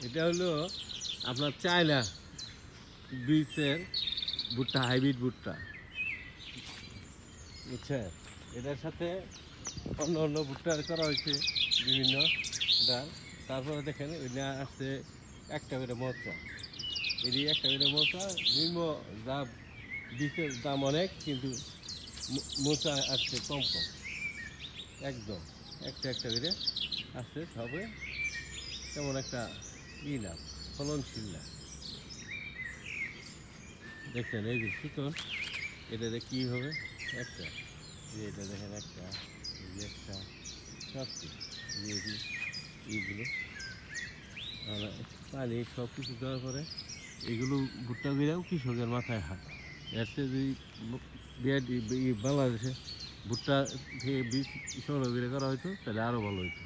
এটা হলো আপনার চায়না বীজের ভুট্টা, হাইব্রিড ভুট্টা, বুঝছেন? এটার সাথে অন্য অন্য ভুট্টা করা হয়েছে বিভিন্ন ডাল। তারপরে দেখেন ওইটা আসছে একটা করে মোচা। এটি একটা করে মোচা নিম্ন যা বীজের দাম অনেক, কিন্তু মোচা আসছে কম কম, একদম একটা একটা করে আসছে সবে, তেমন একটা না, ফলনশীল না। দেখছেন এই যে চিকন, এটাতে কী হবে একটা, যে এটা দেখেন একটা, এই যে একটা, সব কিছু এইগুলো পানি সব কিছু দেওয়ার পরে এগুলো ভুট্টা বেরাও কৃষকের মাথায় হাত। এর চেয়ে যদি বাংলাদেশে ভুট্টা থেকে বীজ সংগ্রহ করে করা হতো তাহলে আরও ভালো হতো।